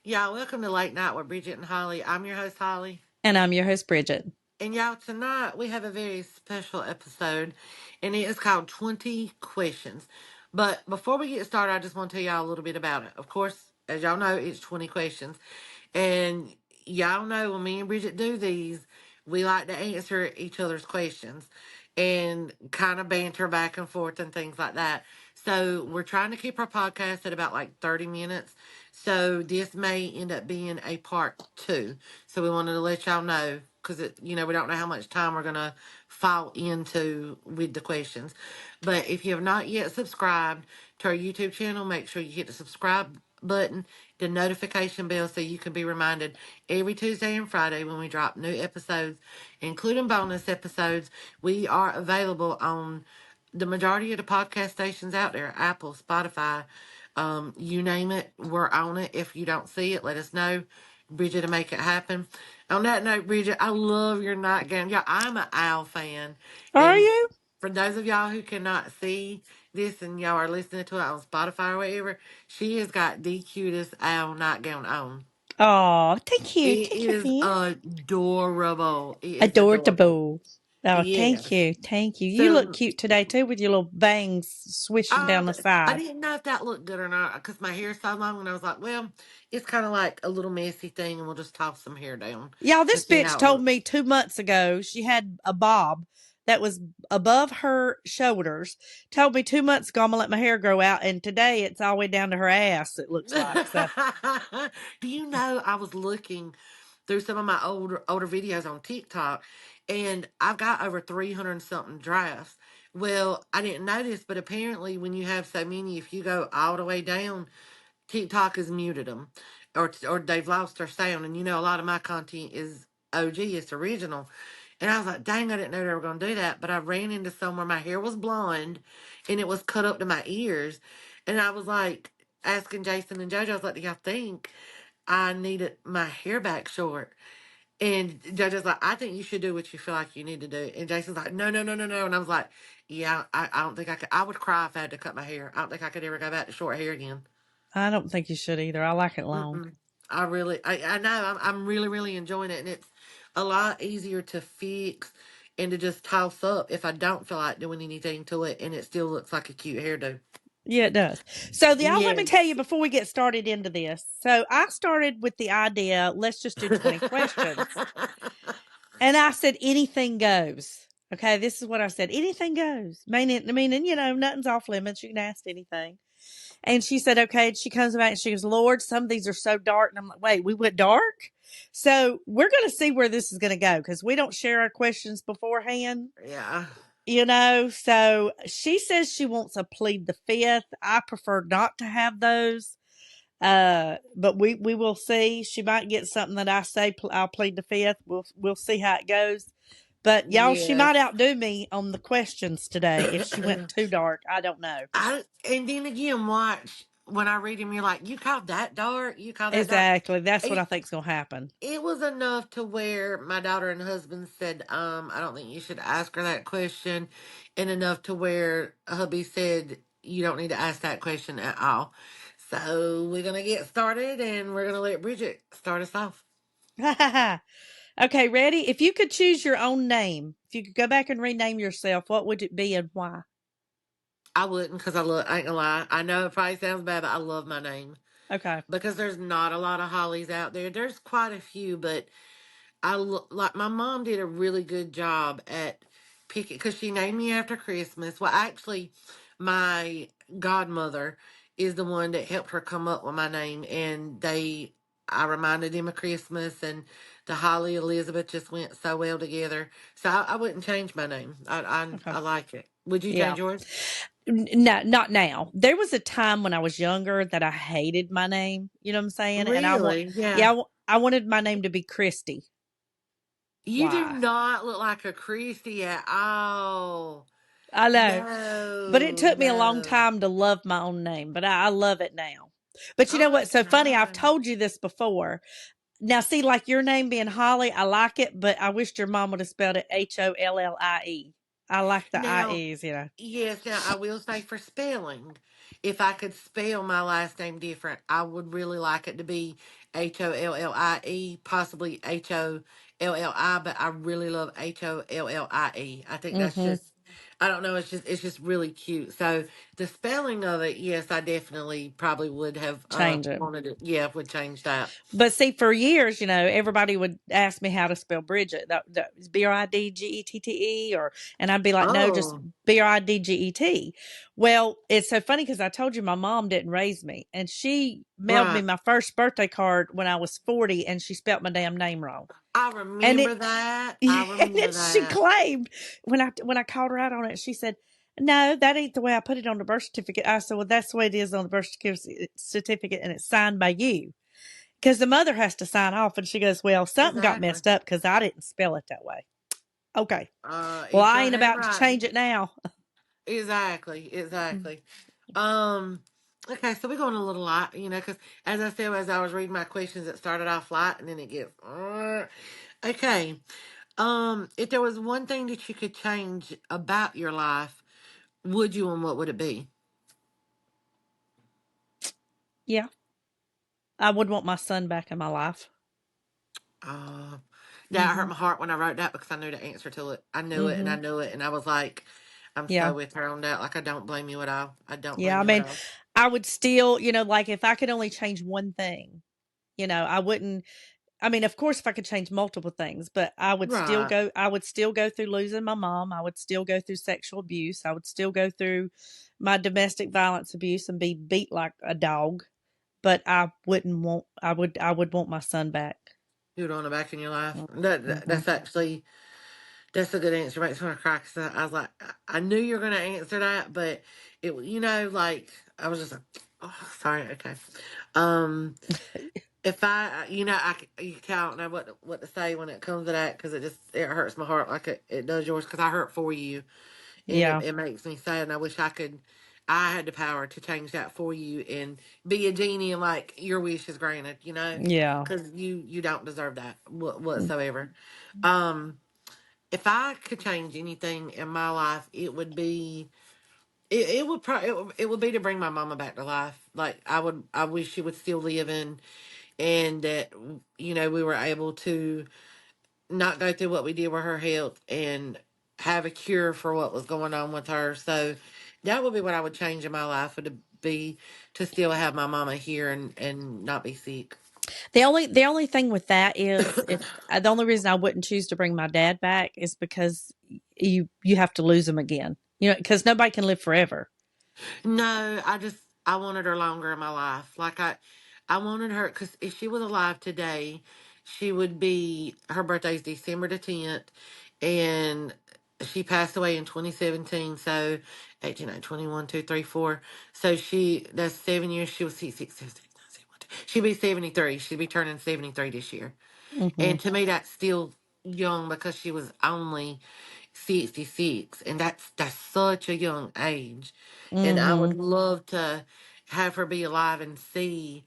Y'all, welcome to Late Night with Bridget and Holly. I'm your host, Holly. And I'm your host, Bridget. And y'all, tonight we have a very special episode, and it is called 20 Questions. But before we get started, I just want to tell y'all a little bit about it. Of course, as y'all know, it's 20 questions. And y'all know when me and Bridget do these, we like to answer each other's questions and kind of banter back and forth and things like that. So we're trying to keep our podcast at about like 30 minutes. So this may end up being a part two. So we wanted to let y'all know because we don't know how much time we're gonna fall into with the questions. But if you have not yet subscribed to our YouTube channel, make sure you hit the subscribe button, the notification bell, so you can be reminded every Tuesday and Friday when we drop new episodes, including bonus episodes. We are available on the majority of the podcast stations out there: Apple, Spotify, you name it, we're on it. If you don't see it, let us know. Bridget to make it happen. On that note, Bridget, I love your nightgown. Yeah, I'm an owl fan. Are And you? for those of y'all who cannot see this and y'all are listening to it on Spotify or whatever, she has got the cutest owl nightgown on. Oh, thank you. It Thank you, is friend. adorable. It is adorable. Adorable. Oh, thank Yes. you. Thank you. You look So cute today, too, with your little bangs swishing down the I side. didn't know if that looked good or not because my hair's so long, and I was like, well, it's kind of like a little messy thing, and we'll just toss some hair down Y'all, and this see bitch how it told me looks. 2 months ago she had a bob that was above her shoulders. Told me 2 months ago I'm going to let my hair grow out, and today it's all the way down to her ass, it looks like. So, Do you know I was looking through some of my older videos on TikTok, and I've got over 300 and something drafts. Well, I didn't notice, but apparently when you have so many, if you go all the way down, TikTok has muted them, or they've lost their sound. And a lot of my content is OG, it's original. And I was like, dang, I didn't know they were going to do that. But I ran into somewhere my hair was blonde and it was cut up to my ears. And I was like, asking Jason and JoJo, I was like, do y'all think I needed my hair back short? And JoJo's like, I think you should do what you feel like you need to do. And Jason's like, no, no, no, no, no. And I was like, yeah, I don't think I could. I would cry if I had to cut my hair. I don't think I could ever go back to short hair again. I don't think you should either. I like it long. Mm-mm. I know, I'm really, really enjoying it. And it's a lot easier to fix and to just toss up if I don't feel like doing anything to it and it still looks like a cute hairdo. Yeah, it does. So, y'all, let me tell you Yes. before we get started into this. So, I started with the idea, let's just do 20 questions. And I said, anything goes. Okay, this is what I said. Anything goes. Meaning, nothing's off limits. You can ask anything. And she said, okay. And she comes back and she goes, Lord, some of these are so dark. And I'm like, wait, we went dark? So we're going to see where this is going to go because we don't share our questions beforehand, Yeah. So she says she wants a plead the fifth. I prefer not to have those. But we will see. She might get something that I say I'll plead the fifth. We'll see how it goes. But y'all, she might Yes. outdo me on the questions today if she went too dark. I don't know. And then again, watch when I read him, you're like, you call that dark? You call that dark? Exactly. That's what I It, think's gonna happen. it was enough to where my daughter and husband said, I don't think you should ask her that question. And enough to where hubby said, you don't need to ask that question at all. So we're going to get started and we're going to let Bridget start us off. Okay, ready? If you could choose your own name, if you could go back and rename yourself, what would it be and why? I wouldn't because I ain't gonna lie. I know it probably sounds bad, but I love my name Okay. because there's not a lot of Hollies out there. There's quite a few, but like my mom did a really good job at picking because she named me after Christmas. Well, actually, my godmother is the one that helped her come up with my name, and I reminded him of Christmas, and the Holly Elizabeth just went so well together. So I wouldn't change my name. Okay. I like it. Would you Yeah. change yours? No, not now. There was a time when I was younger that I hated my name. You know what I'm saying? And Really? yeah, Yeah. I wanted my name to be Christy. You do Why? not look like a Christy at all. I know. But it No, took me a long no. time to love my own name, but I love it now. But you Oh know my what's so funny? I've God. told you this before. Now, see, like your name being Holly, I like it, but I wished your mom would have spelled it Hollie. I like the Now, IEs. yes, now I will say for spelling, if I could spell my last name different, I would really like it to be Hollie, possibly Holli, but I really love Hollie. I think that's Mm-hmm. just, I don't know, it's just really cute. So the spelling of it, yes, I definitely probably would have Change it. wanted it. Yeah, would change that. But see, for years, everybody would ask me how to spell Bridget. That was Bridgette, or and I'd be like, no, just Oh, Bridget. Well, it's so funny because I told you my mom didn't raise me, and she mailed me right. my first birthday card when I was 40, and she spelt my damn name wrong. I And remember it, that. I and then remember she that. claimed when I called her out on it, she said, "No, that ain't the way I put it on the birth certificate." I said, "Well, that's the way it is on the birth certificate, and it's signed by you." Because the mother has to sign off. And she goes, well, something got Exactly. messed up because I didn't spell it that way. Okay. Well, Each I your ain't about to change handwriting. it now. Exactly. Exactly. Um. Okay, so we're going a little light, because as I said, as I was reading my questions, it started off light and then it gets. Okay. If there was one thing that you could change about your life, would you, and what would it be? Yeah. I would want my son back in my life. Uh, that Mm-hmm. hurt my heart when I wrote that because I knew the answer to it. I knew it and Mm-hmm. I knew it, and I was like, I'm so Yeah. with her on that. Like, I don't blame you at all. I don't Yeah. blame I you at mean, all. I would still, like if I could only change one thing, I wouldn't. I mean, of course, if I could change multiple things, but Right. I would still go through losing my mom. I would still go through sexual abuse. I would still go through my domestic violence abuse and be beat like a dog. But I would want my son back. You'd want it back in your life. Mm-hmm. That's actually, that's a good answer. Makes me want to cry 'cause I was like, I knew you were going to answer that, but like, I was just like, oh, sorry. Okay. Um, if you can't know what to say when it comes to that because it hurts my heart like it does yours because I hurt for you and it, Yeah. it makes me sad and I wish I had the power to change that for you and be a genie and like your wish is granted, Yeah. because you don't deserve that whatsoever. Um, if I could change anything in my life, it would be it would probably it would be to bring my mama back to life. Like I wish she would still live and that we were able to not go through what we did with her health and have a cure for what was going on with her. So that would be what I would change in my life would be to still have my mama here and not be sick. The only thing with that is if the only reason I wouldn't choose to bring my dad back is because you have to lose him again. Because nobody can live forever. No, I wanted her longer in my life. Like I wanted her because if she was alive today, she would be her birthday's December the 10th, and she passed away in 2017. So 18, 19, 21, 2, 3, 4. So that's 7 years. She was 6, 7, 8, 9, 10, 1, 2. She'd be 73. She'd be turning 73 this year. Hmm. And to me, that's still young because she was only 66, and that's such a young age. And I would Hmm. love to have her be alive and see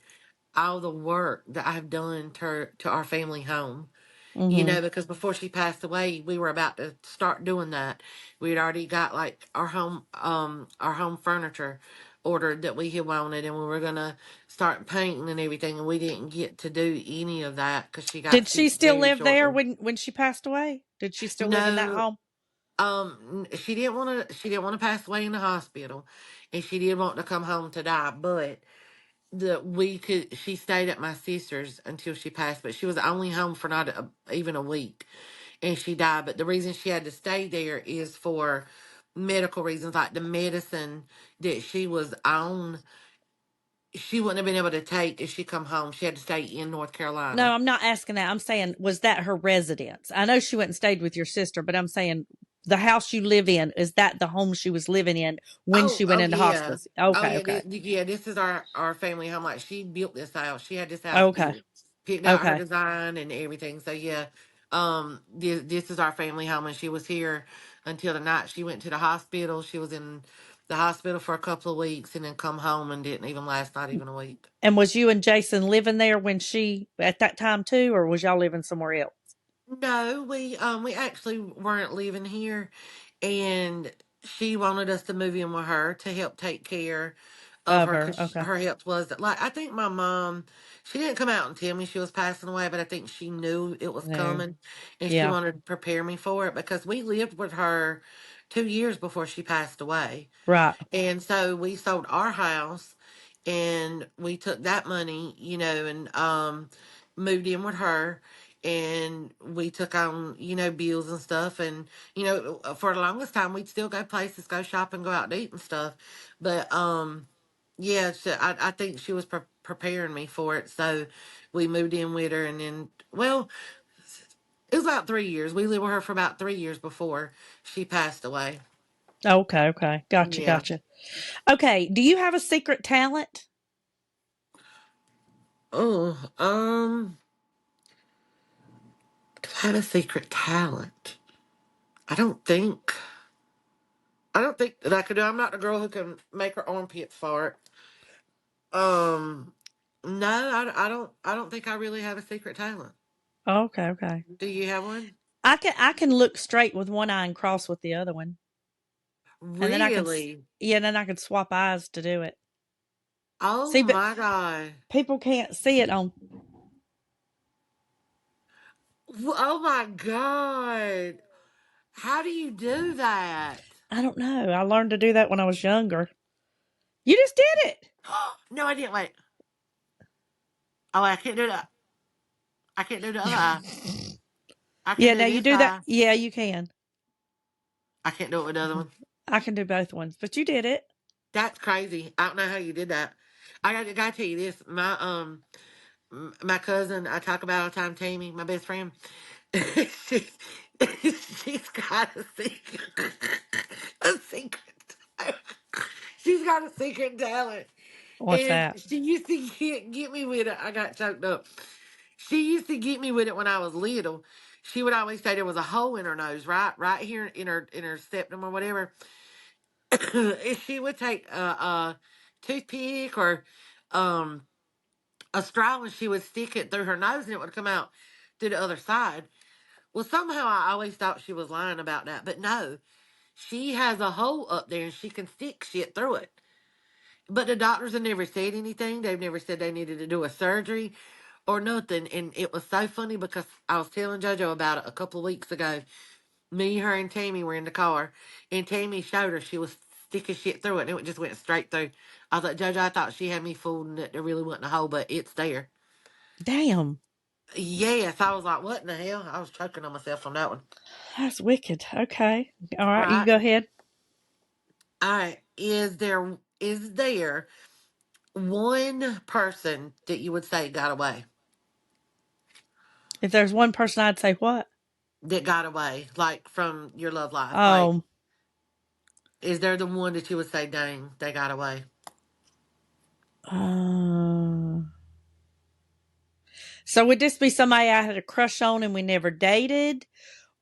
all the work that I've done to our family home. Hmm. Because before she passed away, we were about to start doing that. We had already got like our home furniture ordered that we had wanted, and we were gonna start painting and everything, and we didn't get to do any of that because she got Did she sick still very live there shortly. when she passed away? Did she still live in that No, home? she didn't want to pass away in the hospital, and she did want to come home to die, but she stayed at my sister's until she passed, but she was only home for not even a week, and she died. But the reason she had to stay there is for medical reasons, like the medicine that she was on, she wouldn't have been able to take if she come home. She had to stay in North No, Carolina. I'm not asking that. I'm saying, was that her residence? I know she went and stayed with your sister, but I'm saying the house you live in, is that the home she was living in when Oh, she went oh into yeah. hospice? Oh Okay, yeah, okay. this is our family home. Like she built this house. She had this house Okay. built, picked out her Okay. design and everything. So yeah, this is our family home, and she was here until the night she went to the hospital. She was in the hospital for a couple of weeks, and then come home and didn't even last, not even a week. And was you and Jason living there when she at that time too, or was y'all living somewhere else? No, we actually weren't living here, and she wanted us to move in with her to help take care of Of her her. because Okay. her health was like, I think my mom, she didn't come out and tell me she was passing away, but I think she knew it was No. coming and she Yeah. wanted to prepare me for it because we lived with her 2 years before she passed away. Right. And so we sold our house and we took that money, and moved in with her, and we took on, bills and stuff, and for the longest time we'd still go places, go shopping, go out to eat and stuff. But yeah, I think she was preparing me for it. So we moved in with her, and then, well, it was about 3 years. We lived with her for about 3 years before she passed away. Okay. Okay. Gotcha. Yeah. Gotcha. Okay. Do you have a secret talent? Oh, do I have a secret talent? I don't think. I don't think that I could do. I'm not the girl who can make her armpits fart. Um, no, I don't. I don't think I really have a secret talent. Okay. Okay. Do you have one? I can look straight with one eye and cross with the other one, and then Really? yeah, then I can swap eyes to do it. Oh See, but my god! people can't see it on. Oh my god! How do you do that? I don't know. I learned to do that when I was younger. You just did it. No, I didn't. Wait. Oh, I can't do that. I can't do the other eye. I can Yeah, do now you this do that. eye. Yeah, you can. I can't do it with the other one. I can do both ones, but you did it. That's crazy. I don't know how you did that. I gotta tell you this. My cousin I talk about all the time, Tammy, my best friend. she, she's got a secret, a secret. She's got a secret talent, What's and that? she used to get me with it. I got choked up. She used to get me with it when I was little. She would always say there was a hole in her nose, right here in her septum or whatever. If she would take a toothpick or um a straw and she would stick it through her nose and it would come out through the other side. Well, somehow I always thought she was lying about that, but no, she has a hole up there and she can stick shit through it. But the doctors have never said anything. They've never said they needed to do a surgery or nothing. And it was so funny because I was telling JoJo about it a couple of weeks ago. Me, her, and Tammy were in the car, and Tammy showed her she was sticking shit through it, and it just went straight through. I was like, JoJo, I thought she had me fooled and that there really wasn't a hole, but it's there. Damn, Yes, I was like, what in the hell? I was choking on myself on that one. that's wicked. Okay, all right, you Right. go ahead. All right. Is there one person that you would say got away? If there's one person, I'd say what? That got away, like from your love life? Like, Oh, is there the one that you would say, dang, they got away? uh, so would this be somebody I had a crush on and we never dated,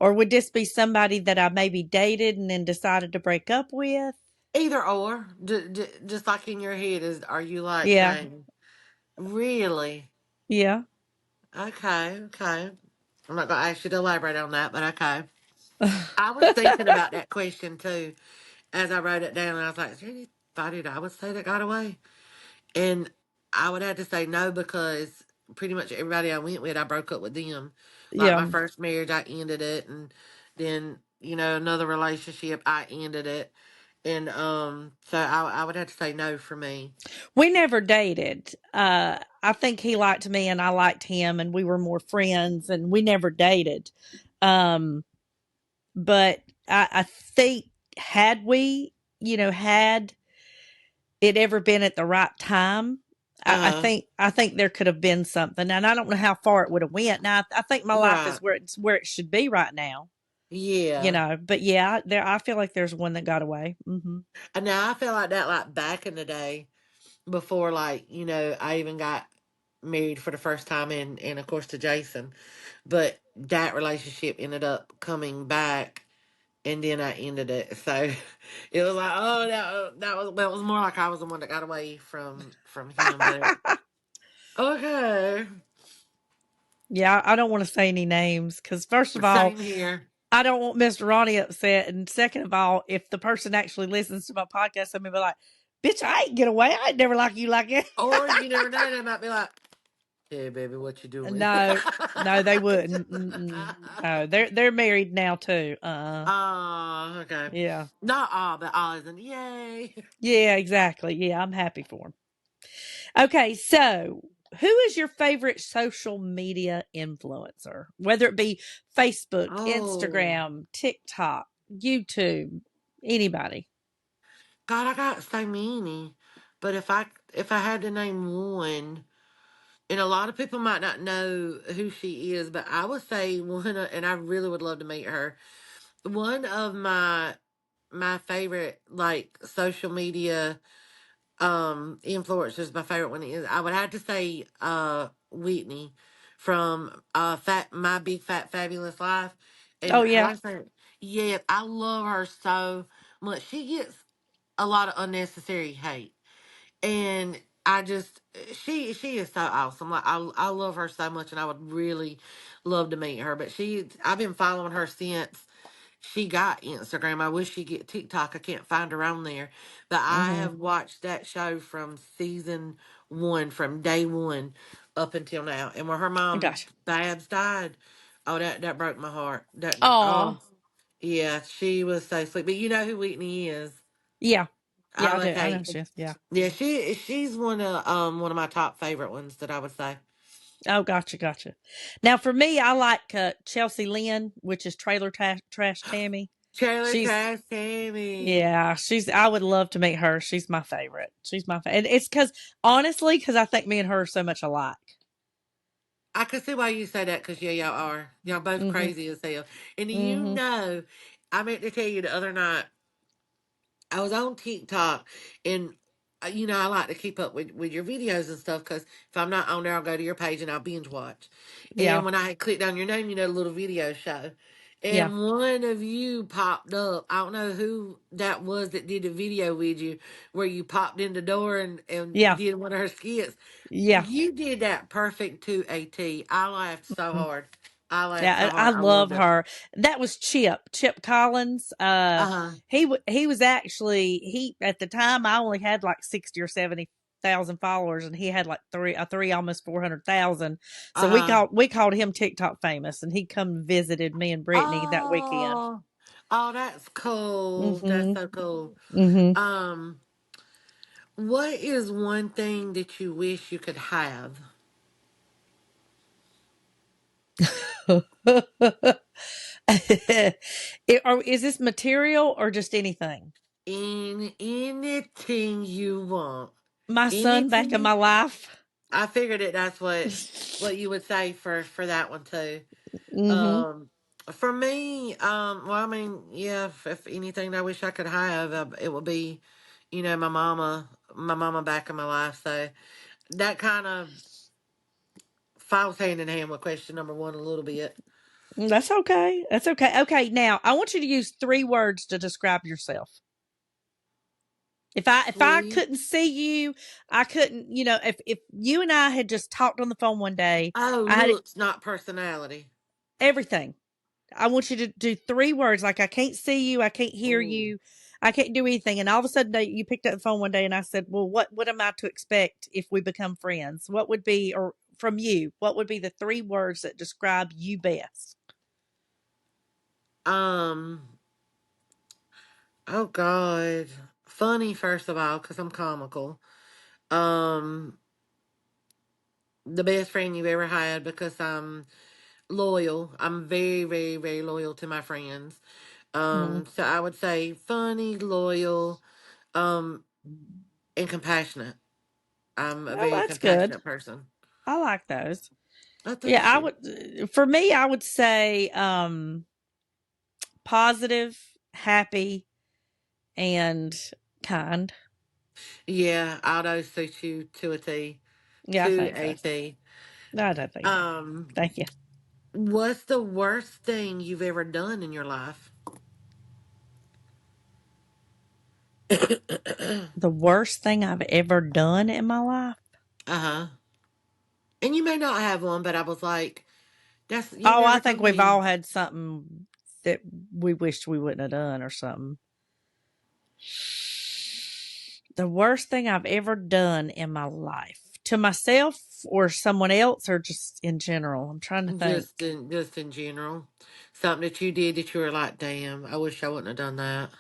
or would this be somebody that I maybe dated and then decided to break up with? Either or, just like in your head, are you like Yeah, saying, really? yeah. Okay, okay. I'm not gonna ask you to elaborate on that, but okay. I was thinking about that question too as I wrote it down, and I was like, is there anybody that I would say that got away? And I would have to say no because pretty much everybody I went with, I broke up with them. Like Yeah. my first marriage, I ended it, and then another relationship, I ended it, and so I would have to say no for me. We never dated. I think he liked me and I liked him and we were more friends and we never dated. Um, but I think had we, had it ever been at the right time, Uh, I think there could have been something, and I don't know how far it would have went. Now I think my life is right, where it should be right now. yeah. But yeah, there I feel like there's one that got away. And now I feel like that, like back in the day, before like I even got married for the first time, and of course to Jason, but that relationship ended up coming back, and then I ended it. So it was like, oh, that was more like I was the one that got away from him. But okay, Yeah, I don't want to say any names because first of all, same here. I don't want Mr. Ronnie upset. And second of all, if the person actually listens to my podcast, I'm gonna be like, bitch, I ain't get away. I ain't never like you like it. Or you never know, they might be like, "Hey, baby, what you doing?" No, no, they wouldn't. Mm-mm. No, they're married now too. Oh, okay. Yeah, Not all, but all isn't. Yay. yeah, exactly. Yeah, I'm happy for them. Okay, so who is your favorite social media influencer? Whether it be Facebook, Oh, Instagram, TikTok, YouTube, anybody. God, I got so many. But if I had to name one, and a lot of people might not know who she is, but I would say and I really would love to meet her. One of my favorite like social media influencers, my favorite one is, I would have to say Whitney from Fat My Big Fat Fabulous Life. Oh And how yeah. I say it, yeah, I love her so much. She gets a lot of unnecessary hate, and I just she is so awesome. Like I love her so much, and I would really love to meet her. But I've been following her since she got Instagram. I wish she get TikTok. I can't find her on there, but I Mm-hmm. have watched that show from season one, from day one up until now. And when her mom Gosh. Babs died, oh that broke my heart. That Oh oh yeah, she was so sweet. But you know who Whitney is? yeah. Yeah, I do. I know Okay. she is. Yeah. Yeah, she's one of my top favorite ones that I would say. Oh, gotcha. Now, for me, I like Chelsea Lynn, which is Trash Tammy. Trailer She's Trash Tammy. Yeah, she's. I would love to meet her. She's my favorite. She's my favorite. And it's because honestly, because I think me and her are so much alike. I can see why you say that because yeah, y'all are. Y'all both Mm-hmm. crazy as hell. And Mm-hmm. I meant to tell you the other night, I was on TikTok, and I like to keep up with your videos and stuff because if I'm not on there, I'll go to your page and I'll binge watch. Yeah. And when I had clicked on your name, the little video show, Yeah. and one of you popped up. I don't know who that was that did the video with you, where you popped in the door and Yeah. did one of her skits. Yeah. You did that perfect to a T. I laughed so Mhm. hard. I laughed so Yeah, I hard. I love loved it. her. That was Chip Collins. Uh huh. He was actually he at the time I only had like 60 or 70,000 followers, and he had like three almost 400,000. So Uh huh. we called him TikTok famous, and he come visited me and Brittany that weekend. Oh, oh, that's cool. That's Mhm. so cool. Mhm. Um, what is one thing that you wish you could have Or is this material or just anything? in anything you want? My son back in my Anything. life. I figured it. That's what you would say for that one too. Mhm. Um, for me, well, I mean, yeah, if anything I wish I could have, it would be, my mama back in my life. So that kind of falls hand in hand with question number one a little bit. That's okay. That's okay. Okay, now I want you to use 3 words to describe yourself. If I Sweet. couldn't see you, I couldn't, if you and I had just talked on the phone one day, Oh, I had looks, not personality. everything. I want you to do 3 words like I can't see you, I can't hear Oh, you, I can't do anything. And all of a sudden you picked up the phone one day and I said, "Well, what am I to expect if we become friends? What would be or from you, what would be the 3 words that describe you best?" um, oh God, funny first of all because I'm comical. Um, the best friend you've ever had because I'm loyal. I'm very, very, very loyal to my friends. Mm. So I would say funny, loyal, um, and compassionate. I'm a Oh, very that's good. compassionate person. I like those. Oh, Yeah, thank I you. would for me I would say positive, happy, and kind. Yeah, Aldo suits you to a T. Yeah, I To think so. a T. No, I don't think so. Um, Thank you. what's the worst thing you've ever done in your life? The worst thing I've ever done in my life? Uh-huh. And you may not have one, but I was like, you Oh, I never think told we've me. all had something that we wished we wouldn't have done or something. The worst thing I've ever done in my life to myself or someone else or just in general. I'm trying to think. Just in general, something that you did that you were like, damn, I wish I wouldn't have done that.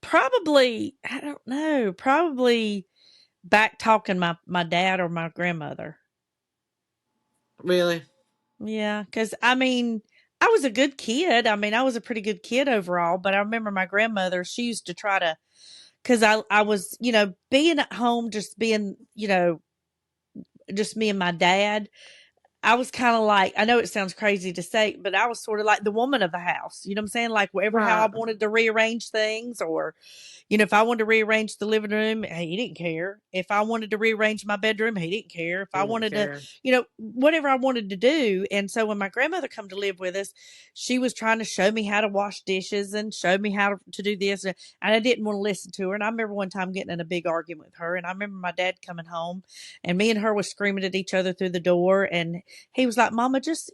Probably, I don't know, probably back talking my dad or my grandmother. Really? Yeah, because I mean, I was a good kid. I mean, I was a pretty good kid overall, but I remember my grandmother, she used to try to, because I was, being at home, just being, just me and my dad. I was kind of like, I know it sounds crazy to say, but I was sort of like the woman of the house. You know what I'm saying? Like, whatever, how I Right. wanted to rearrange things, or if I wanted to rearrange the living room, hey, he didn't care. If I wanted to rearrange my bedroom, he didn't care. If I Didn't wanted to, care. whatever I wanted to do. And so when my grandmother come to live with us, she was trying to show me how to wash dishes and show me how to do this. And I didn't want to listen to her. And I remember one time getting in a big argument with her. And I remember my dad coming home and me and her was screaming at each other through the door. And he was like, Mama, just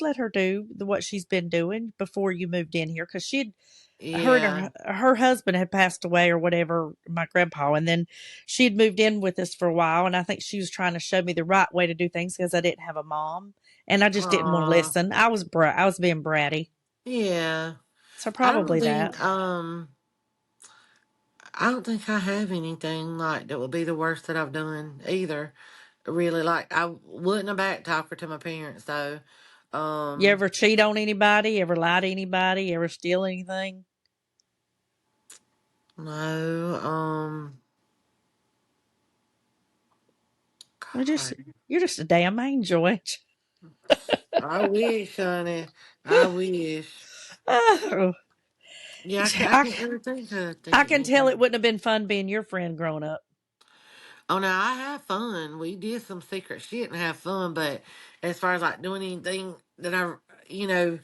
let her do what she's been doing before you moved in here. Cause her and Yeah. her husband had passed away or whatever, my grandpa, and then she had moved in with us for a while, and I think she was trying to show me the right way to do things because I didn't have a mom, and I just didn't want to Aw. listen. I was being bratty, Yeah. so I don't probably that. think I don't think I have anything like that would be the worst that I've done either. Really, like I wasn't a back talker to my parents though. You Um, ever cheat on anybody? Ever lie to anybody? Ever steal anything? no, You're just God, you're just a damn angel, ain't I wish, honey, I wish. you? Oh, Yeah, I I can't really think I of can tell anything. it wouldn't have been fun being your friend growing up. Oh no, I have fun. We did some secret shit and have fun, but as far as like doing anything that you know,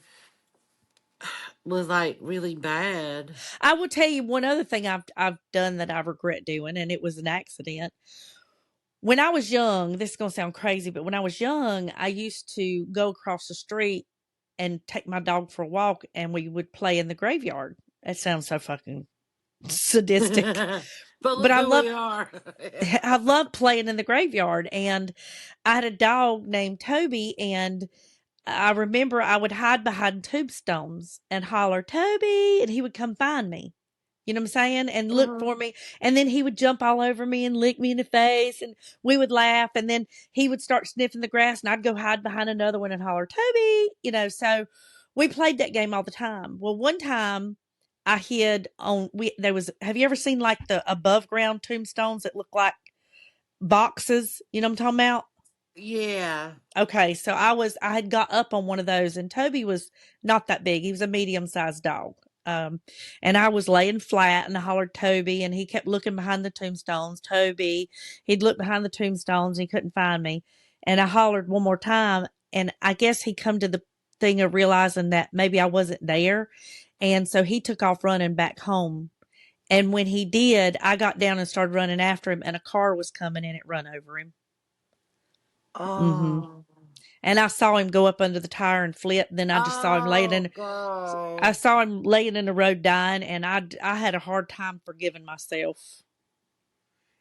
was like really bad. I will tell you one other thing I've done that I regret doing, and it was an accident. When I was young, this is gonna sound crazy, but when I was young, I used to go across the street and take my dog for a walk, and we would play in the graveyard. That sounds so fucking sadistic, But but look I who love we are. I love playing in the graveyard. And I had a dog named Toby, and I remember I would hide behind tombstones and holler, Toby, and he would come find me. You know what I'm saying? And look for Mhm. me. And then he would jump all over me and lick me in the face. And we would laugh. And then he would start sniffing the grass. And I'd go hide behind another one and holler, Toby. So we played that game all the time. Well, one time I hid on, have you ever seen like the above ground tombstones that look like boxes? You know what I'm talking about? Yeah. Okay, so I had got up on one of those, and Toby was not that big. He was a medium-sized dog. Um, and I was laying flat and I hollered Toby, and he kept looking behind the tombstones. Toby. He'd look behind the tombstones and he couldn't find me. And I hollered one more time, and I guess he come to the thing of realizing that maybe I wasn't there. And so he took off running back home. And when he did, I got down and started running after him, and a car was coming and it run over him. Mm-hmm. Oh. And I saw him go up under the tire and flip. Then I just saw him laying Oh in. I God. saw him laying in the road dying, and I had a hard time forgiving myself,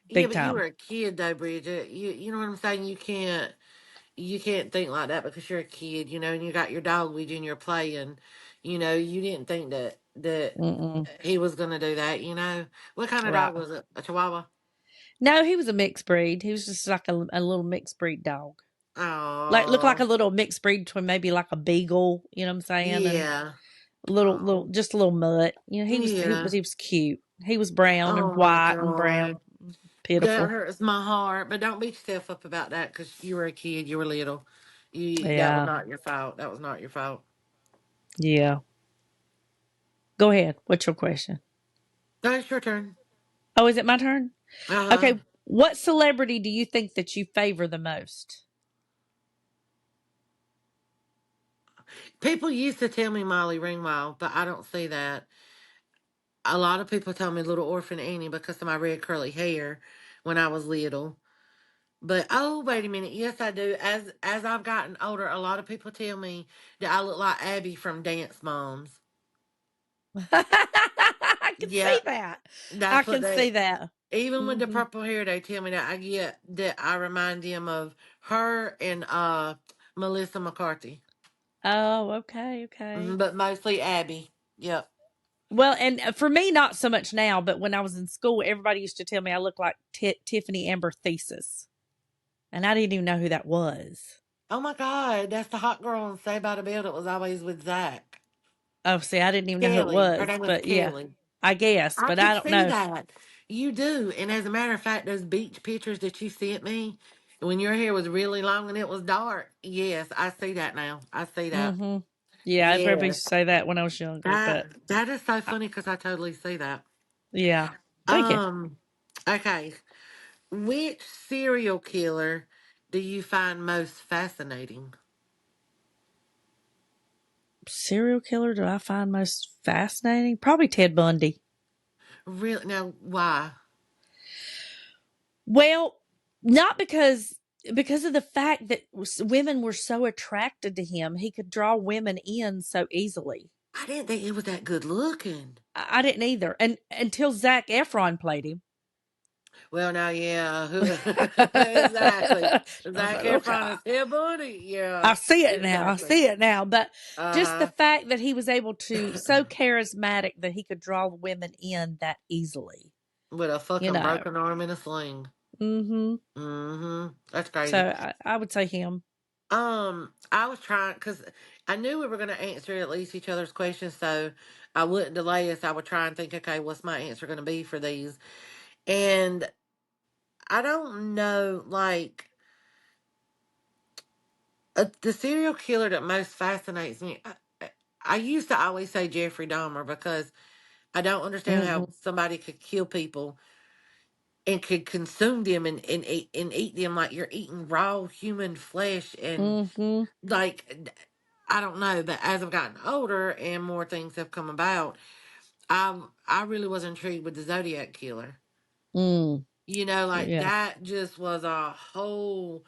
Yeah, big but you were time. a kid though, Bridget. You know what I'm saying? You can't think like that because you're a kid, and you got your dog with you and you're playing. You didn't think that Mm-mm. he was gonna do that. What kind of Right? dog was it? A Chihuahua? No, he was a mixed breed. He was just like a little mixed breed dog. Like looked like a Oh, little mixed breed between maybe like a beagle. You know what I'm saying? And yeah. a little, Oh, just a little mutt. yeah. He was cute. He was brown and Oh my white and God. brown. That Pitiful. hurts my heart. But don't beat yourself up about that because you were a kid. You were little. That was Yeah. not your fault. That was not your fault. Yeah. Go ahead. What's your question? No, it's your turn. Oh, is it my turn? Uh huh. Okay, what celebrity do you think that you favor the most? People used to tell me Molly Ringwald, but I don't see that. A lot of people tell me Little Orphan Annie because of my red curly hair when I was little. But oh, wait a minute. Yes, I do. As I've gotten older, a lot of people tell me that I look like Abby from Dance Moms. I can see Yep, that. I that's what can see they. that. Even with the Hmm. purple hair, they tell me that I get that I remind them of her and Melissa McCarthy. Oh, okay, Mhm, okay. but mostly Abby. Yep. Well, and for me, not so much now, but when I was in school, everybody used to tell me I looked like Tiffany Amber Thesis, and I didn't even know who that was. Oh my God, that's the hot girl on Saved by the Bell that was always with Zach. Oh, see, I didn't even know who it Kelly. Her was, name was but yeah, Kelly. I guess, I but I could don't see know. that. You do. And as a matter of fact, those beach pictures that you sent me when your hair was really long and it was dark. Yes, I see that now. I see that. Hmm. Yeah, everybody Yes. used to say that when I was younger, but That is so I, funny because I totally see that. yeah, thank you. Um, okay. Which serial killer do you find most fascinating? Serial killer do I find most fascinating? Probably Ted Bundy. Really? Now, why? Well, not because of the fact that women were so attracted to him, he could draw women in so easily. I didn't think he was that good looking. I didn't either, and until Zach Efron played him. Well, now, yeah, exactly. I was Zac like, okay, Efron is here, buddy. Yeah, I see it now. I exactly. see it now. But Uh just the huh. fact that he was able to so charismatic that he could draw women in that easily, With a you fucking know. broken arm and a sling. Mm-hmm. That's So crazy. I would say him. I was trying because I knew we were going to answer at least each other's questions, so I wouldn't delay us. I would try and think, okay, what's my answer going to be for these? And I don't know, like the serial killer that most fascinates me. I used to always say Jeffrey Dahmer because I don't understand Mm-hmm. how somebody could kill people and could consume them and eat them like you're eating raw human flesh and Mm-hmm. like I don't know. But as I've gotten older and more things have come about, I really was intrigued with the Zodiac killer. Mm. You know, like Yeah. that just was a whole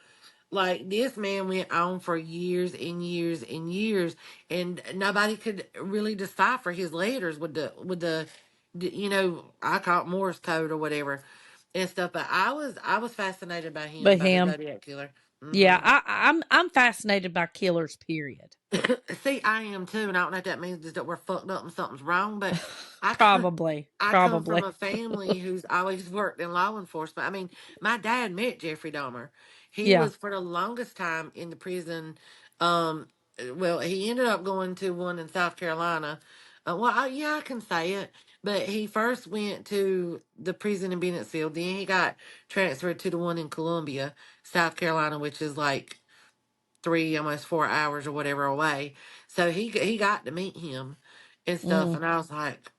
like this man went on for years and years and years, and nobody could really decipher his letters with I call it Morse code or whatever and stuff. But I was fascinated by him, But by the him. Zodiac killer. Yeah, Hmm. I'm fascinated by killers, period. See, I am too, and I don't know if that means is that we're fucked up and something's wrong, but I come, Probably. I come from Probably. a family who's always worked in law enforcement. I mean, my dad met Jeffrey Dahmer. He Yeah. was for the longest time in the prison. Um, well, he ended up going to one in South Carolina. Yeah, I can say it. But he first went to the prison in Bennettsville. Then he got transferred to the one in Columbia, South Carolina, which is like 3, almost 4 hours or whatever away. So he got to meet him and stuff, Mm. and I was like,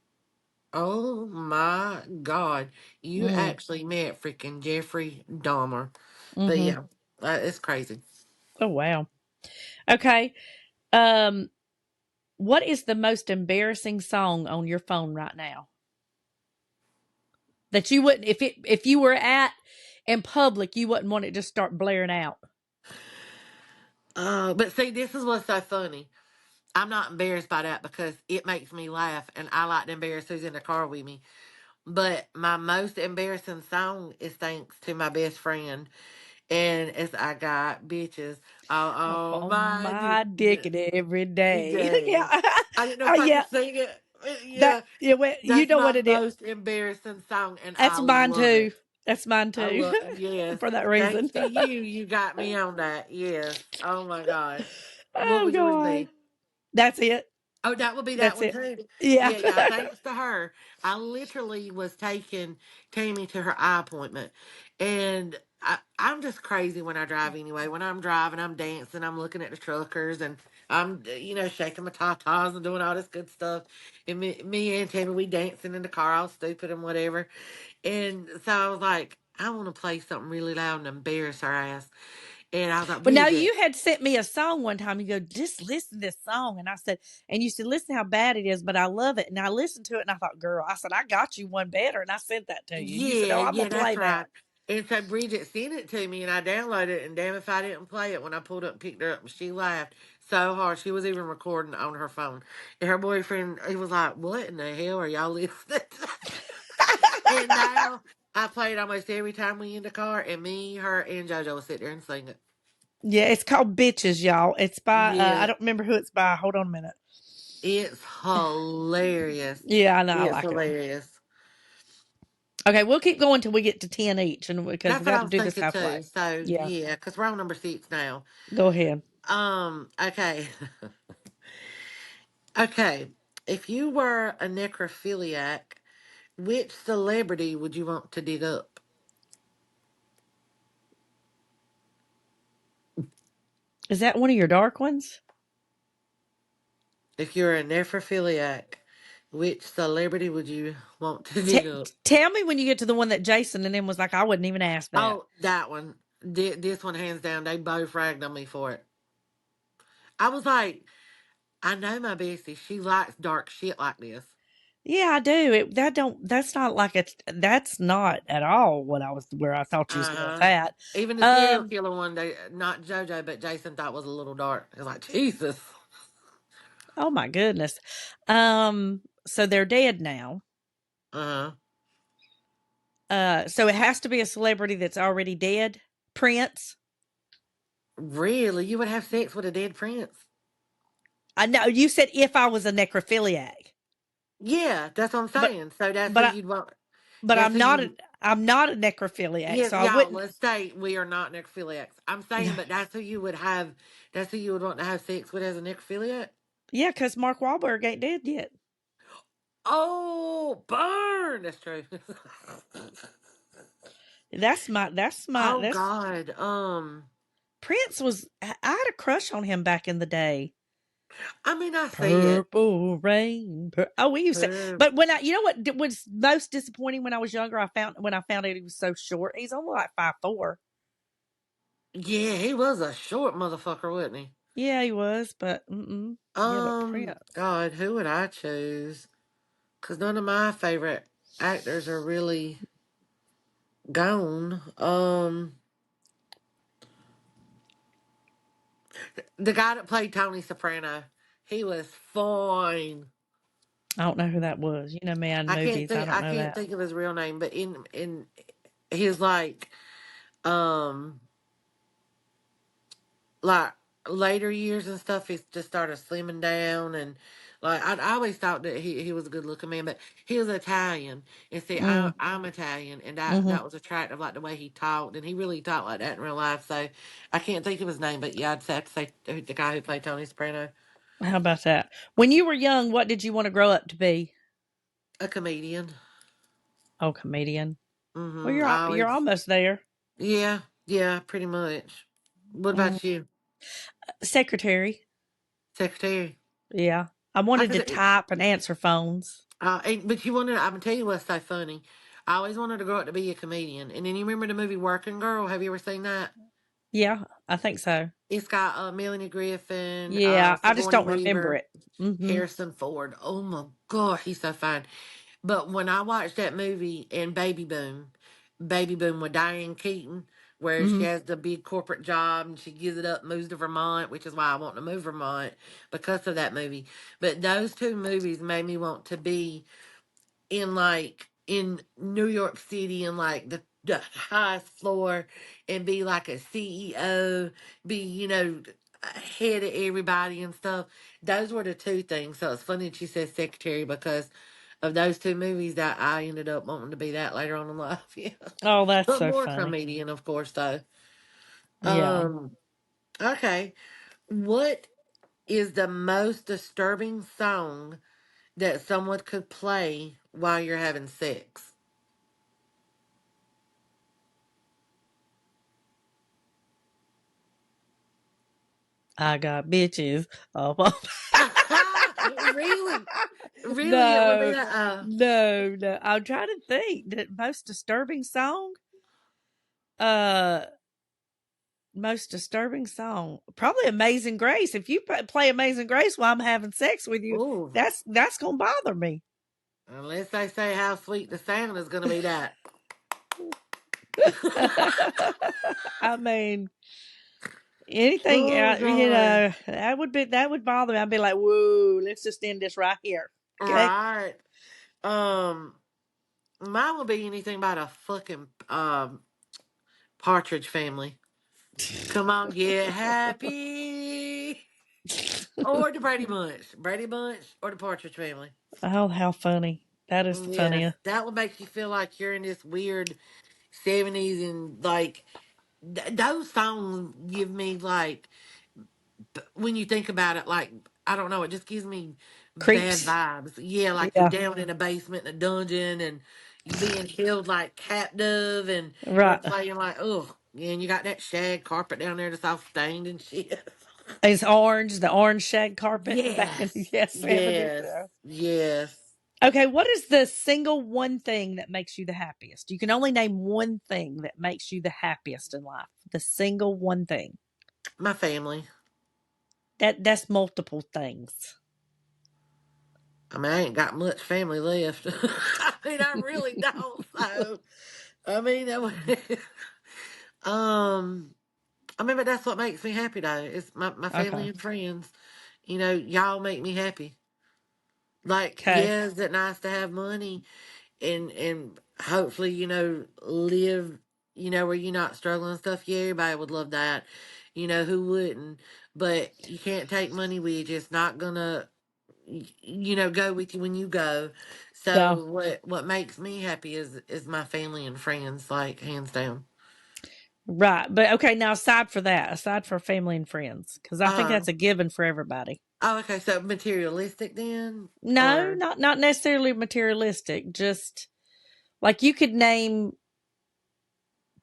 "Oh my God, you Mm. actually met freaking Jeffrey Dahmer." But Mm-hmm. yeah, it's crazy. Oh wow. Okay. Um, what is the most embarrassing song on your phone right now that you wouldn't if you were at in public you wouldn't want it to just start blaring out? But see, this is what's so funny. I'm not embarrassed by that because it makes me laugh, and I like to embarrass who's in the car with me. But my most embarrassing song is thanks to my best friend, and it's I got bitches all on On my my dick and every day. days. Yeah. I didn't know Oh if I yeah. could sing it. That Yeah, yeah, well, you that's know my what it is. most embarrassing song, and That's I mine love too. it. That's mine I too. love, yes. For that Thanks reason. to you, you got me on that. Yes. Oh my God. What Oh would yours God. be? That's it. Oh, that would be that That's one it. too. Yeah. Yeah, yeah. Thanks to her, I literally was taking Tammy to her eye appointment, and I'm just crazy when I drive. Anyway, when I'm driving, I'm dancing, I'm looking at the truckers, and I'm shaking my tatas and doing all this good stuff. And me and Tammy, we dancing in the car, all stupid and whatever. And so I was like, I want to play something really loud and embarrass her ass. And I was like, Well, now Bridget, you had sent me a song one time. You go, just listen to this song. And I said, and you said, listen how bad it is, but I love it. And I listened to it and I thought, girl, I said, I got you one better. And I sent that to you. And you said, yeah, oh, I'm yeah, going to play that's that. right. And so Bridget sent it to me, and I downloaded it. And damn if I didn't play it when I pulled up and picked her up. She laughed so hard. She was even recording on her phone. And her boyfriend, he was like, "What in the hell are y'all listening to?" And now I play it almost every time we in the car, and me, her, and JoJo will sit there and sing it. Yeah, it's called Bitches, y'all. It's by I Yeah, don't remember who it's by. Hold on a minute. it's hilarious. Yeah, I know, I It's like it. hilarious. Okay, we'll keep going till we get to 10 each, and because we That's what got I to was do this thinking too. halfway. So Yeah, yeah, because we're on number 6 now. go ahead. Okay. Okay. If you were a necrophiliac, which celebrity would you want to dig up? Is that one of your dark ones? If you're a necrophiliac, which celebrity would you want to dig up? Tell me when you get to the one that Jason and then was like, I wouldn't even ask that. Oh, that one. This one, hands down, they both ragged on me for it. I was like, I know my bestie. She likes dark shit like this. Yeah, I do. That's not like that's not at all what I was where I thought you was Uh going with huh. that. Even the serial Um, killer one, they not JoJo, but Jason thought was a little dark. It was like Jesus. oh my goodness. So they're dead now. Uh huh. So it has to be a celebrity that's already dead. Prince. Really, you would have sex with a dead prince? I know you said if I was a necrophiliac, Yeah, that's what I'm but saying. So that's who but I you'd want. but That's I'm who not you. I'm not a necrophiliac, Yeah, so I y'all. wouldn't. Let's say we are not necrophiliacs. I'm saying, but that's who you would have. That's who you would want to have sex with as a necrophiliac. Yeah, because Mark Wahlberg ain't dead yet. Oh, burn! That's true. That's Oh God. Prince was. I had a crush on him back in the day. I mean, I see it. Purple rain. Oh, we used to. Uh, But when you know what was most disappointing when I was younger, when I found out he was so short. He's only like 5'4". Yeah, he was a short motherfucker, wasn't he? Yeah, he was, but yeah, but Prince. God, who would I choose? Because none of my favorite actors are really gone. The guy that played Tony Soprano, he was fine. I don't know who that was. You know me on I can't movies. I think. don't I know can't that. think of his real name, but in his um like later years and stuff, he just started slimming down and like I always thought that he was a good looking man, but he was Italian. And see, Mm, I'm Italian, and hmm that was attractive, like the way he talked, and he really talked like that in real life. So I can't think of his name, but yeah, I'd have to say the guy who played Tony Soprano, How about that? When you were young, what did you want to grow up to be? a comedian. Oh, comedian. Well, I you're always, almost there. yeah, yeah, pretty much. What Mm, about you, secretary. secretary? Yeah, I I wanted to could. type and answer phones. But you wanted, I'm gonna tell you what's so funny. I always wanted to grow up to be a comedian. And then you remember the movie Working Girl? Have you ever seen that? Yeah, I think so. It's got Melanie Griffin, Yeah, I just Sigourney don't remember Weaver, it. Hmm. Harrison Ford. Oh my God, he's so fine. But when I watched that movie and Baby Boom with Diane Keaton, where she Hmm. has the big corporate job and she gives it up, moves to Vermont, which is why I want to move Vermont because of that movie. But those two movies made me want to be in New York City and like the highest floor and be like a CEO, be, head of everybody and stuff. Those were the two things. So it's funny that she said secretary because of those two movies that I ended up wanting to be that later on in life. Yeah. Oh, that's But so more funny. comedian, of course, though. Yeah. Okay. What is the most disturbing song that someone could play while you're having sex? I got bitches. Oh, Really? Really? It would be no, that. no. I'm trying to think. The most disturbing song? Uh, most disturbing song? Probably Amazing Grace. If you play Amazing Grace while I'm having sex with you, Ooh. that's gonna bother me. Unless they say how sweet the sound is going to be that. I mean, anything, Oh you God. know, that would bother me. I'd be like, whoa, let's just end this right here. Okay. Right. Um, Mine will be anything about a fucking Partridge Family. Come on, get happy. Or the Brady Bunch, or the Partridge Family. Oh, how funny. That is the Yes, funniest. that would make you feel like you're in this weird 70s, and like those songs give me like when you think about it, like I don't know, it just gives me bad Creeps. vibes. Yeah, like you're Yeah. down in a basement in a dungeon and you being held like captive, and they're Right. playing like, oh, yeah, and you got that shag carpet down there that's all stained and shit. It's orange, the orange shag carpet back in Yes, yes, 70s. yes, Yeah. yes. Okay, what is the single one thing that makes you the happiest? You can only name one thing that makes you the happiest in life. The single one thing. My family. That's multiple things. I mean, I ain't got much family left. I mean, I really don't. So, I mean, um, I mean, but that's what makes me happy, though. It's my family Okay. and friends. You know, y'all make me happy. Like, Okay. yeah, is it nice to have money and hopefully, live, where you're not struggling and stuff? Yeah, everybody would love that. Who wouldn't? But you can't take money with you. It's not gonna, go with you when you go. Yeah. So what makes me happy is my family and friends, like hands down. Right. But okay, now aside for family and friends, because I think Uh that's a given for everybody. oh, okay. So materialistic then, No, or not necessarily materialistic. Just like you could name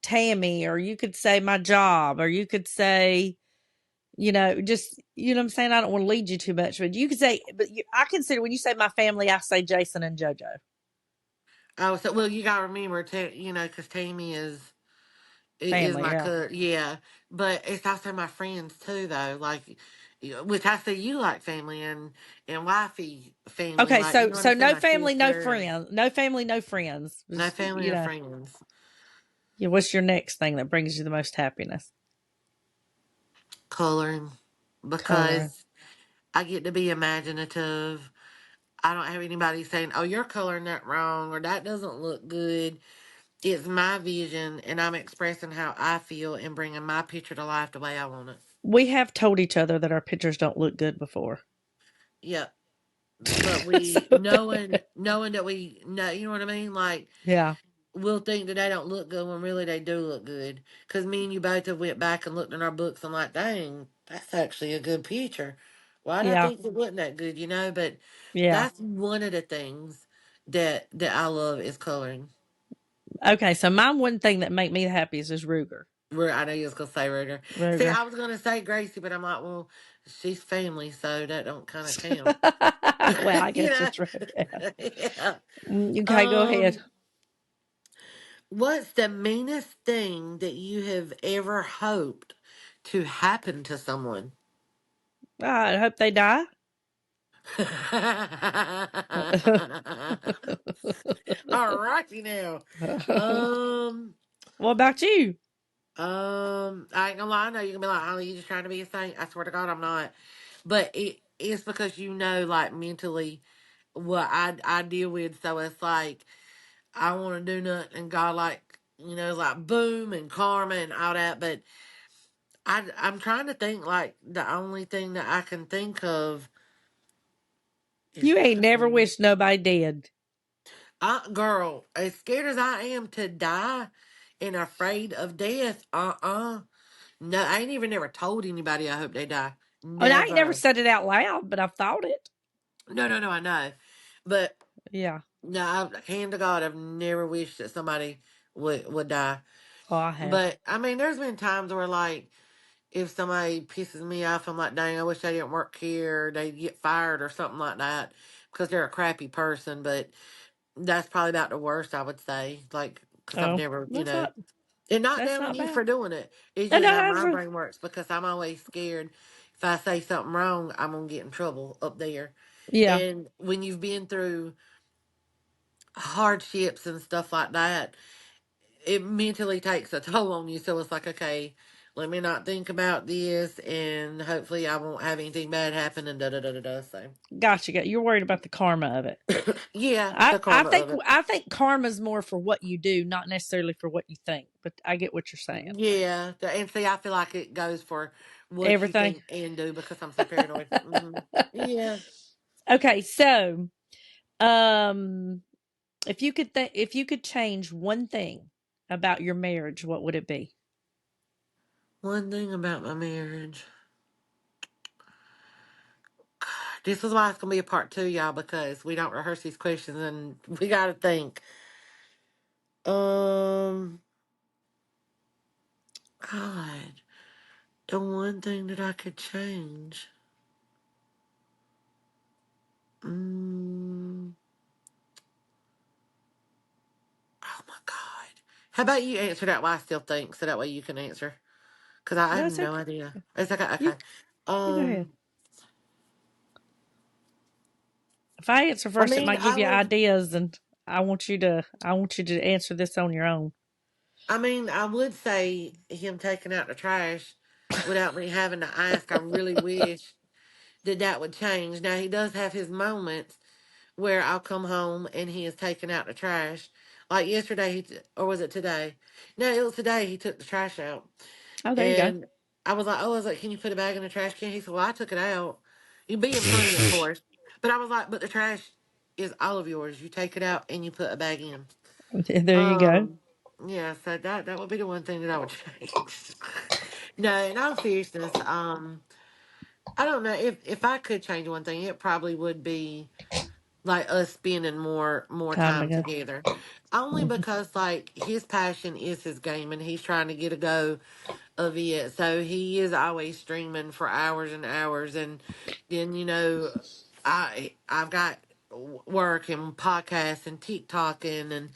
Tammy, or you could say my job, or you could say, just what I'm saying. I don't want to lead you too much, but you could say, I consider when you say my family, I say Jason and JoJo oh, so well, you gotta remember, because Tammy is family. my Yeah. yeah, but it's also my friends too, though. Like, which I say you like family and wifey family, Okay, like you so know what I'm saying, no my family, no sister and friends, no family, no friends. no Just, family and friends. yeah. What's your next thing that brings you the most happiness? Coloring, Coloring. because I get to be imaginative. I don't have anybody saying, "Oh, you're coloring that wrong," or "That doesn't look good." It's my vision, and I'm expressing how I feel and bringing my picture to life the way I want it. We have told each other that our pictures don't look good before. Yep. But So, we knowing that we know, you know what I mean? Like, yeah, we'll think that they don't look good when really they do look good. Because me and you both have went back and looked in our books and like, dang, that's actually a good picture. Why did I yeah, think it wasn't that good? But yeah. that's one of the things that I love is coloring. Okay, so my one thing that make me the happiest is Ruger. I know you was gonna say Ruger. See, Ruger. I was gonna say Gracie, but I'm like, well, she's family, so that don't kind of count. Well, I you guess know? that's right. Yeah. Yeah. Okay, go ahead. Um, what's the meanest thing that you have ever hoped to happen to someone? I hope they die. All righty now. Um, What about you? I ain't gonna lie. I know you're gonna be like, "Oh, you just trying to be a saint." I swear to God, I'm not. But it's because like mentally, what I deal with. So it's like I want to do nothing, and God like like boom and karma and all that. But I'm trying to think, like the only thing that I can think of is You ain't never dying. wished nobody dead. Girl, as scared as I am to die and afraid of death, no, I ain't even never told anybody I hope they die. And I ain't never Never. said it out loud, but I've thought it. No, no, no, I know. But Yeah. no, hand to God, I've never wished that somebody would die. Oh, I have. But I mean, there's been times where like if somebody pisses me off, I'm like, dang, I wish they didn't work here. Or they get fired or something like that because they're a crappy person. But that's probably about the worst I would say. Like, because I've Oh, never, that's not and not that's down on not you bad. for doing it. It's No, just no, how that's my brain works because I'm always scared if I say something wrong, I'm gonna get in trouble up there. yeah. And when you've been through hardships and stuff like that, it mentally takes a toll on you. So it's like, okay, let me not think about this, and hopefully I won't have anything bad happen, and da da da da da. So Gotcha. You're worried about the karma of it. yeah, I, the I karma think of it. I think karma's more for what you do, not necessarily for what you think. But I get what you're saying. Yeah, and see, I feel like it goes for what you Everything. think and do because I'm so paranoid. Yeah, Okay, so um, if you could change one thing about your marriage, what would it be? one thing about my marriage. This is why it's gonna be a part two, y'all, because we don't rehearse these questions and we gotta think. Um, God, the one thing that I could change. Mm, oh my God. How about you answer that while I still think, so that way you can answer? Because I No, have it's no okay. idea. It's okay. You Okay. you go ahead. Um, If I answer I first, it mean, might give you ideas, and I want you to answer this on your own. I would say him taking out the trash without me having to ask. I really wish that would change. Now he does have his moments where I'll come home and he is taking out the trash. Like yesterday, or was it today? No, it was today. He took the trash out, Oh, there you go. and I was like, can you put a bag in the trash can? He said, well, I took it out. You being funny, of course, but I was like, but the trash is all of yours. You take it out and you put a bag in. There you go. Um, yeah, so that would be the one thing that I would change. No, in all seriousness, I don't know if I could change one thing, it probably would be like us spending more Time time to together. Only go. because like his passion is his game and he's trying to get a go of it. So he is always streaming for hours and hours, and then I've got work and podcasts and TikToking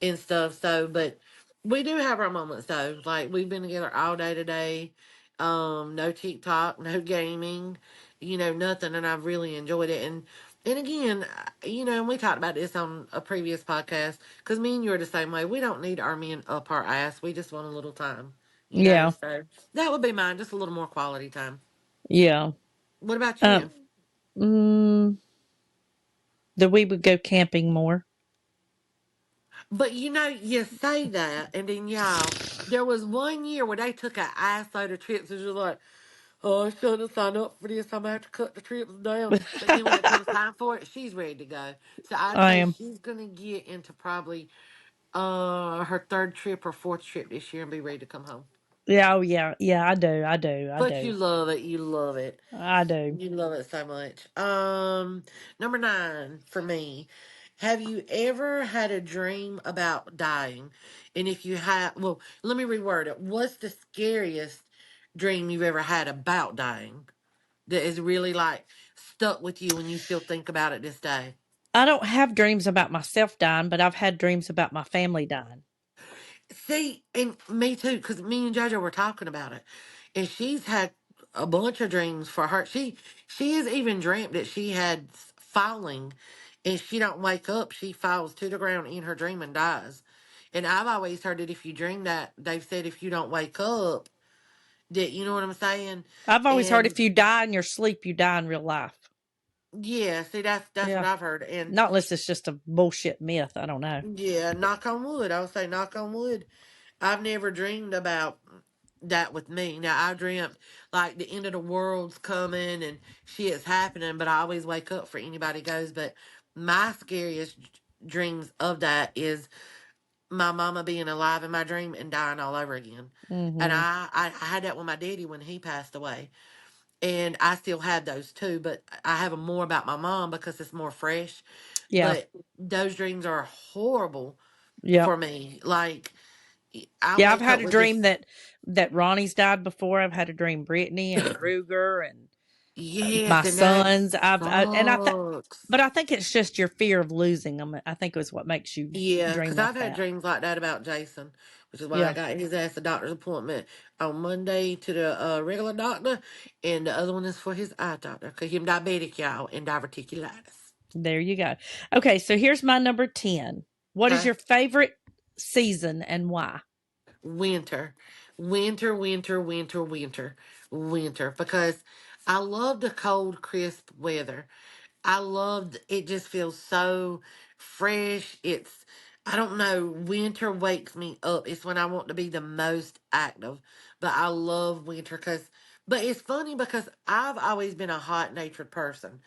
and stuff. So, but we do have our moments though. Like we've been together all day today. No TikTok, no gaming, nothing, and I've really enjoyed it. And again, and we talked about this on a previous podcast because me and you are the same way. We don't need our men up our ass. We just want a little time, Yeah, So that would be mine, just a little more quality time. yeah. What about Um, you? mm, that we would go camping more. But you say that, and then y'all, there was one year where they took an ass load of trips, and you're like, oh, I shouldn't have signed up for this. I'm gonna have to cut the trips down. But then when it comes time for it, she's ready to go. So I'd I say am. she's gonna get into probably her third trip or fourth trip this year and be ready to come home. Yeah, oh yeah, yeah. I do. I do. I But you do. love it. You love it. I do. You love it so much. Number 9 for me. Have you ever had a dream about dying? And if you have, well, let me reword it. What's the scariest dream you've ever had about dying that is really like stuck with you and you still think about it this day? I don't have dreams about myself dying, but I've had dreams about my family dying. See, and me too, because me and JoJo were talking about it, and she's had a bunch of dreams for her. She has even dreamt that she had falling, and she don't wake up. She falls to the ground in her dream and dies. And I've always heard that if you dream that, they've said if you don't wake up, that you know what I'm saying. I've always heard And if you die in your sleep, you die in real life. yeah, see that's what Yeah. I've heard. And Not unless it's just a bullshit myth. I don't know. yeah, knock on wood. I would say knock on wood. I've never dreamed about that with me. Now I dreamt like the end of the world's coming and shit's happening, but I always wake up for anybody goes. But my scariest dreams of that is my mama being alive in my dream and dying all over again. And Mm-hmm. I had that with my daddy when he passed away. And I still have those too, but I have them more about my mom because it's more fresh. Yeah. But those dreams are horrible Yep. for me. Like I Yeah. I've wake had up a with dream this. that Ronnie's died before. I've had a dream Brittany and Ruger and my Yes, and that sons. And sucks. but I think it's just your fear of losing them. I think is what makes you Yeah, dream because like I've had that. dreams like that about Jason, which is why I Yeah. got his ass a doctor's appointment on Monday to the regular doctor, and the other one is for his eye doctor because him diabetic, y'all, and diverticulitis. There you go. Okay. So here's my number 10. What is Okay. your favorite? season and why? Winter, winter, winter, winter, winter, winter. Because I love the cold, crisp weather. I loved it. Just feels so fresh. I don't know. Winter wakes me up. It's when I want to be the most active. But I love winter but it's funny because I've always been a hot natured person.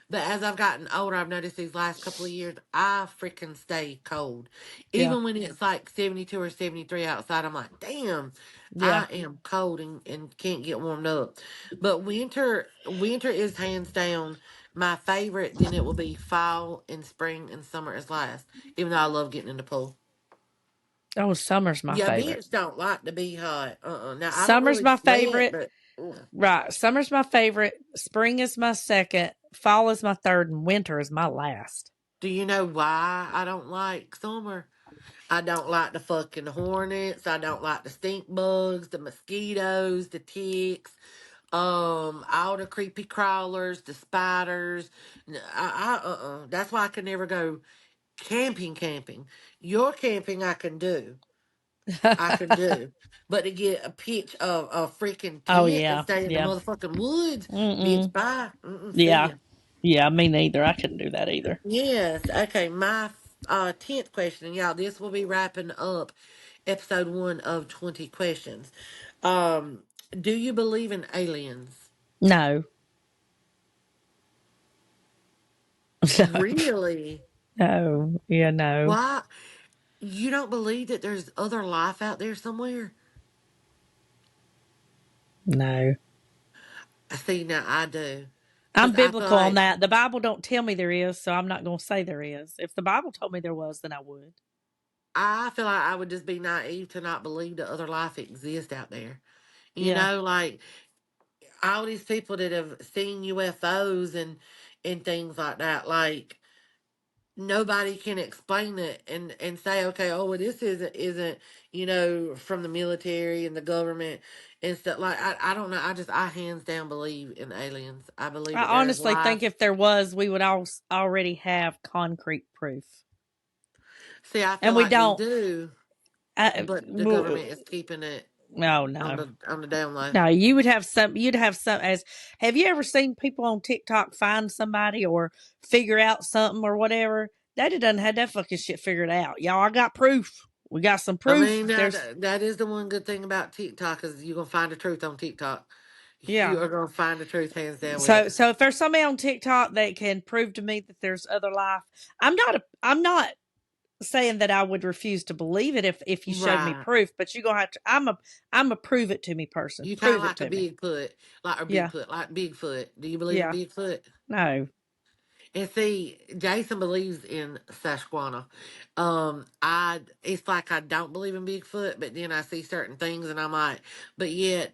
But as I've gotten older, I've noticed these last couple of years, I freaking stay cold. Yeah. Even when it's like 72 or 73 outside, I'm like, damn, Yeah. I am cold and can't get warmed up. But winter is hands down my favorite. Then it will be fall and spring and summer is last. Even though I love getting in the pool. Oh, summer's my Yeah, favorite. bitch don't like to be hot. Now, I don't Summer's really my sweat, favorite. but ugh. Right. Summer's my favorite. Spring is my second. Fall is my third, and winter is my last. Do you know why I don't like summer? I don't like the fucking hornets. I don't like the stink bugs, the mosquitoes, the ticks, all the creepy crawlers, the spiders. That's why I can never go camping. Your camping I can do. I can do. But to get a pitch of a freaking Oh tent and yeah. stay in the Yeah. motherfucking woods, bitch, Mm-mm. bye. Mm-mm, see Yeah. ya. Yeah, me neither. I couldn't do that either. Yes. Okay. My 10th question, and y'all. This will be wrapping up episode 1 of 20 questions. Um, do you believe in aliens? No. Really? No. Yeah, no. Why? You don't believe that there's other life out there somewhere? No. See, now I do. I'm Because I feel biblical on like that. The Bible don't tell me there is, so I'm not going to say there is. If the Bible told me there was, then I would. I would just be naive to not believe that other life exists out there. Yeah. Like all these people that have seen UFOs and things like that, like nobody can explain it and say, okay, oh well, this isn't from the military and the government and stuff. Like I don't know. I hands down believe in aliens. I believe that I there is honestly think life. if there was, we would already have concrete proof. See, I feel And we like we don't. do, but the government is keeping it No, on no. the down low. No, you would have you'd have some as have you ever seen people on TikTok find somebody or figure out something or whatever? They done had that fucking shit figured out. Y'all, I got proof. We got some I proof. mean, that There's that is the one good thing about TikTok is you're gonna find the truth on TikTok. yeah. You are gonna find the truth hands down with So it. so if there's somebody on TikTok that can prove to me that there's other life, I'm not saying that I would refuse to believe it if you showed me Right. proof, but you're gonna have to I'm a prove it to me person. You kind of Prove it like a to me. Bigfoot, Yeah. like Bigfoot. Do you believe in Yeah. Bigfoot? No. And see, Jason believes in Sasquatch. It's like I don't believe in Bigfoot, but then I see certain things and I'm like, but yet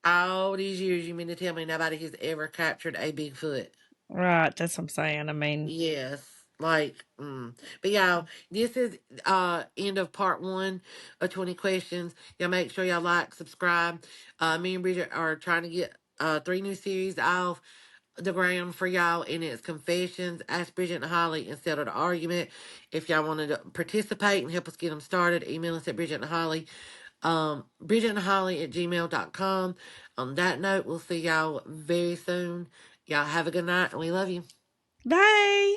all these years, you mean to tell me nobody has ever captured a Bigfoot? Right. That's what I'm saying. I mean, Yes. But y'all, this is end of part 1 of 20 questions. Y'all make sure y'all like, subscribe. Me and Bridget are trying to get 3 new series off the ground for y'all, and it's confessions. Ask Bridget and Holly and settle the argument. If y'all wanted to participate and help us get them started, email us at Bridget and Holly. Bridget and Holly at gmail.com. On that note, we'll see y'all very soon. Y'all have a good night and we love you. bye.